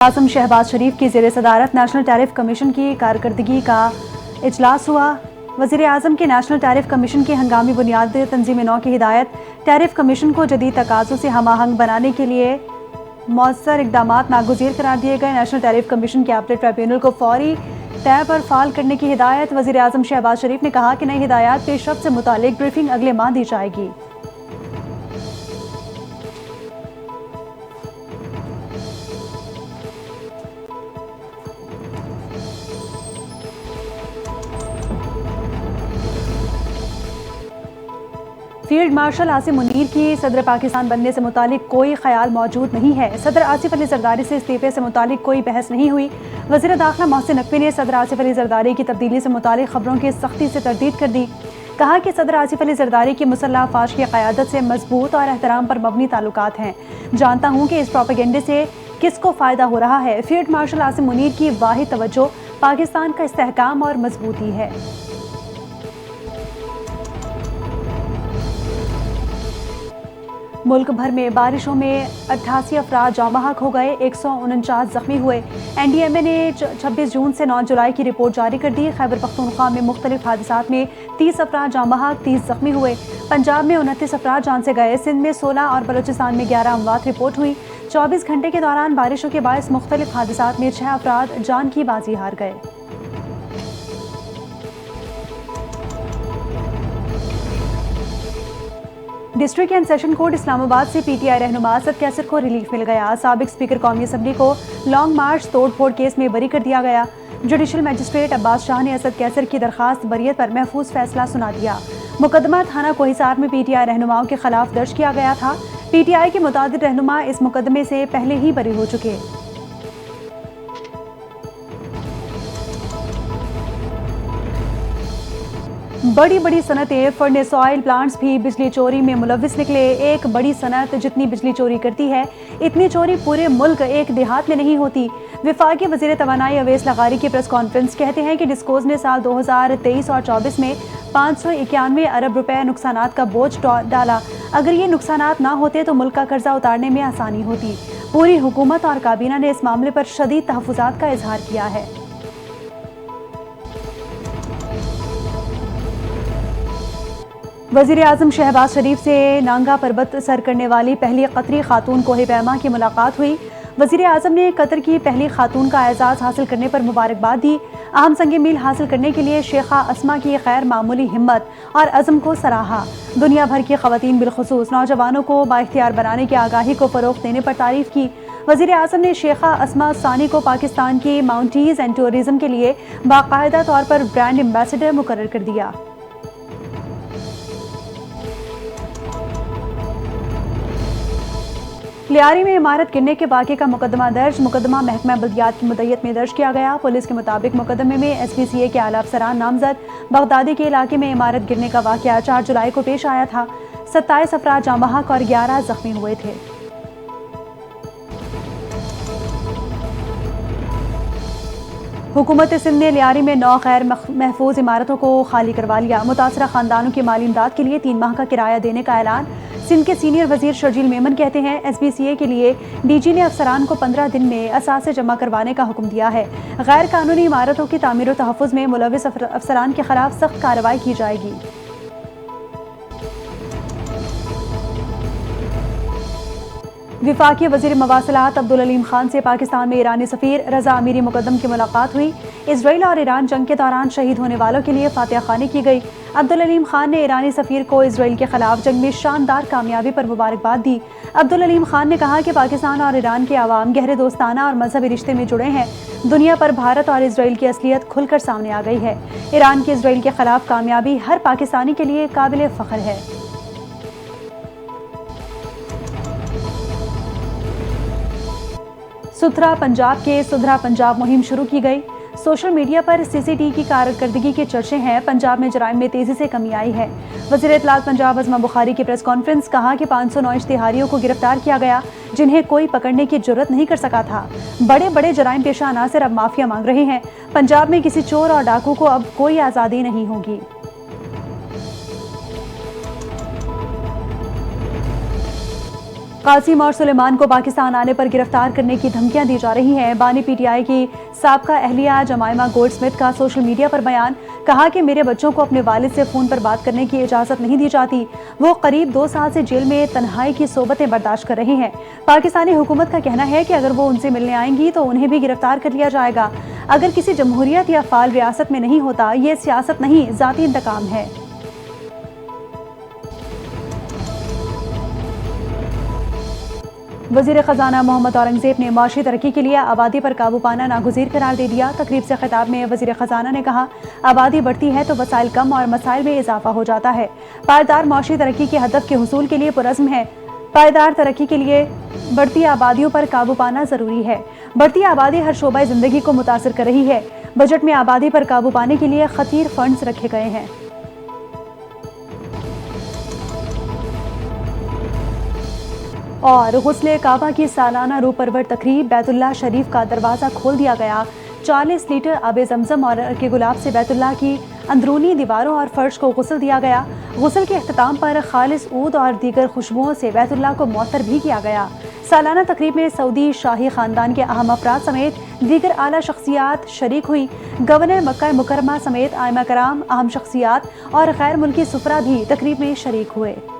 आजम शहबाज शरीफ की ज़ेर सदारत नेशनल टैरिफ कमीशन की कारकर्दगी का इजलास हुआ। वज़ीर आज़म के नेशनल टैरिफ कमीशन की हंगामी बुनियाद तंजीम नौ की हिदायत। टैरिफ कमीशन को जदीद तकाज़ों से हमाहंग बनाने के लिए मौसर इक़दामात नागुज़ीर करार दिए गए। नेशनल टैरिफ कमीशन के अपडेट ट्रिब्यूनल को फौरी तय पर फाल करने की हिदायत। वज़ीर आज़म शहबाज शरीफ ने कहा कि नई हिदायत पेशरफ्त से मुतालिक ब्रीफिंग अगले माह दी जाएगी। फील्ड मार्शल आसिम मुनीर की सदर पाकिस्तान बनने से मुतालिक कोई ख्याल मौजूद नहीं है। सदर आसिफ अली जरदारी से इस्तीफे से मुतालिक कोई बहस नहीं हुई। वज़ीर दाखिला मोहसिन नकवी ने सदर आसिफ अली जरदारी की तब्दीली से मुतालिक खबरों की सख्ती से तरदीद कर दी। कहा कि सदर आसिफ अली जरदारी की मुसल्लह अफवाज की क़यादत से मजबूत और एहतराम पर मबनी ताल्लुकात हैं। जानता हूँ कि इस प्रोपेगेंडे से किसको फ़ायदा हो रहा है। फील्ड मार्शल आसिम मुनीर की वाहिद तवज्जो पाकिस्तान का इस्तेहकाम और मजबूती है। मुल्क भर में बारिशों में 88 अफराद जाँ बहक हो गए, 149 जख्मी हुए। NDMA ने 26 जून से 9 जुलाई की रिपोर्ट जारी कर दी। खैबर पख्तूनख्वा में मुख्तलिफ हादसात में 30 अफराद जाँ बहक, 30 जख्मी हुए। पंजाब में 29 अफराद जान से गए, सिंध में 16 और बलूचिस्तान में 11 अमवात रिपोर्ट हुई। 24 घंटे के दौरान बारिशों के बायस मुख्तलिफ हादसात में 6 अफराद जान की बाजी हार गए। District and session court Islamabad से PTI रहनुमा असद कैसर को रिलीफ मिल गया। साबिक स्पीकर कौमी असम्बली को लॉन्ग मार्च तोड़फोड़ केस में बरी कर दिया गया। जुडिशल मजिस्ट्रेट अब्बास शाह ने असद कैसर की दरखास्त बरियत पर महफूज फैसला सुना दिया। मुकदमा थाना कोहिसार में PTI रहनुमाओं के खिलाफ दर्ज किया गया था। PTI के मुतादिद रहनुमा इस मुकदमे से पहले ही बरी हो चुके। बड़ी बड़ी सनतें फर्नेस ऑयल प्लांट्स भी बिजली चोरी में मुलविस निकले। एक बड़ी सनत जितनी बिजली चोरी करती है, इतनी चोरी पूरे मुल्क एक देहात में नहीं होती। विफाकी वज़ीर तवानाई अवैस लगारी की प्रेस कॉन्फ्रेंस कहते हैं कि डिस्कोज ने साल 2023 और 24 में 591 अरब रुपए नुकसानात का बोझ डाला। अगर ये नुकसानात ना होते तो मुल्क का कर्जा उतारने में आसानी होती। पूरी हुकूमत और काबीना ने इस मामले पर शदीद तहफ़्फ़ुज़ात का इजहार किया है। वज़ीर आज़म शहबाज शरीफ से नांगा पर्वत सर करने वाली पहली कतरी खातून कोहे पैमा की मुलाकात हुई। वज़ीर आज़म ने कतर की पहली खातून का एजाज़ हासिल करने पर मुबारकबाद दी। अहम संग मील हासिल करने के लिए शेखा अस्मा की गैर मामूली हिम्मत और अज़म को सराहा। दुनिया भर की ख़वातीन बिलखुसूस नौजवानों को बाइख्तियार बनाने की आगाही को फ़रोग़ देने पर तारीफ़ की। वज़ीर आज़म ने शेखा अस्मा सानी को पाकिस्तान की माउंटीज़ एंड टूरिज़म के लिए बाकायदा तौर पर ब्रांड एम्बेसडर मुकर्रर कर दिया। लियारी में इमारत गिरने के वाक़े का मुकदमा दर्ज। मुकदमा महकमा बल्दियात की मुद्दत में दर्ज किया गया। पुलिस के मुताबिक मुकदमे में SPCA के आला अफसरान नामजद बगदादी के इलाके में इमारत गिरने का वाक़या 4 जुलाई को पेश आया था। 27 अफराद जाँ बहक और 11 जख्मी हुए थे। हुकूमत सिंध ने लियारी में 9 गैर महफूज इमारतों को खाली करवा लिया। मुतासरा खानदानों की माली इमदाद के लिए 3 माह का किराया देने का ऐलान। सिंध के सीनियर वजीर शर्जील मेमन कहते हैं SPCA के लिए DG ने अफसरान को 15 दिन में असासे जमा करवाने का हुक्म दिया है। गैर कानूनी इमारतों की तामीर व तहफ़्फ़ुज़ में मुलविस अफसरान के खिलाफ सख्त कार्रवाई की जाएगी। विफाकी वज़ीर मवासिलात अब्दुल अलीम खान से पाकिस्तान में ईरानी सफ़ीर रज़ा अमीरी मुक़द्दम की मुलाकात हुई। इजराइल और ईरान जंग के दौरान शहीद होने वालों के लिए फातिहा ख़्वानी की गई। अब्दुल अलीम खान ने ईरानी सफ़ीर को इजराइल के खिलाफ जंग में शानदार कामयाबी पर मुबारकबाद दी। अब्दुल अलीम खान ने कहा कि पाकिस्तान और ईरान के अवाम गहरे दोस्ताना और मजहबी रिश्ते में जुड़े हैं। दुनिया पर भारत और इजराइल की असलियत खुलकर सामने आ गई है। ईरान की इजराइल के खिलाफ कामयाबी हर पाकिस्तानी के लिए काबिल फ़ख्र है। सुथरा पंजाब के सुधरा पंजाब मुहिम शुरू की गई। सोशल मीडिया पर CCT की कारकर्दगी के चर्चे हैं। पंजाब में जराइम में तेजी से कमी आई है। वज़ीर इत्तलात पंजाब अज़मा बुखारी की प्रेस कॉन्फ्रेंस कहा कि 509 इश्तिहारियों को गिरफ्तार किया गया जिन्हें कोई पकड़ने की जुर्रत नहीं कर सका था। बड़े बड़े जराइम पेशा अनासर अब माफिया मांग रहे हैं। पंजाब में किसी चोर और डाकू को अब कोई आज़ादी नहीं होगी। قاسم اور سلیمان کو پاکستان آنے پر گرفتار کرنے کی دھمکیاں دی جا رہی ہیں۔ بانی پی ٹی آئی کی سابقہ اہلیہ جمائمہ گولڈ سمتھ کا سوشل میڈیا پر بیان، کہا کہ میرے بچوں کو اپنے والد سے فون پر بات کرنے کی اجازت نہیں دی جاتی، وہ قریب 2 سال سے جیل میں تنہائی کی صحبتیں برداشت کر رہے ہیں۔ پاکستانی حکومت کا کہنا ہے کہ اگر وہ ان سے ملنے آئیں گی تو انہیں بھی گرفتار کر لیا جائے گا۔ اگر کسی جمہوریت یا فعال ریاست میں نہیں ہوتا، یہ سیاست نہیں، ذاتی انتقام ہے۔ وزیر خزانہ محمد اورنگزیب نے معاشی ترقی کے لیے آبادی پر قابو پانا ناگزیر قرار دے دیا۔ تقریب سے خطاب میں وزیر خزانہ نے کہا، آبادی بڑھتی ہے تو وسائل کم اور مسائل میں اضافہ ہو جاتا ہے۔ پائیدار معاشی ترقی کے ہدف کے حصول کے لیے پرعزم ہے۔ پائیدار ترقی کے لیے بڑھتی آبادیوں پر قابو پانا ضروری ہے۔ بڑھتی آبادی ہر شعبہ زندگی کو متاثر کر رہی ہے۔ بجٹ میں آبادی پر قابو پانے کے لیے خطیر فنڈز رکھے گئے ہیں۔ اور غسل کعبہ کی سالانہ روح پرور تقریب، بیت اللہ شریف کا دروازہ کھول دیا گیا۔ 40 لیٹر آب زمزم اور عرق گلاب سے بیت اللہ کی اندرونی دیواروں اور فرش کو غسل دیا گیا۔ غسل کے اختتام پر خالص عود اور دیگر خوشبوؤں سے بیت اللہ کو معطر بھی کیا گیا۔ سالانہ تقریب میں سعودی شاہی خاندان کے اہم افراد سمیت دیگر اعلیٰ شخصیات شریک ہوئیں۔ گورنر مکہ مکرمہ سمیت ائمہ کرام، اہم شخصیات اور غیر ملکی سفراء بھی تقریب میں شریک ہوئے۔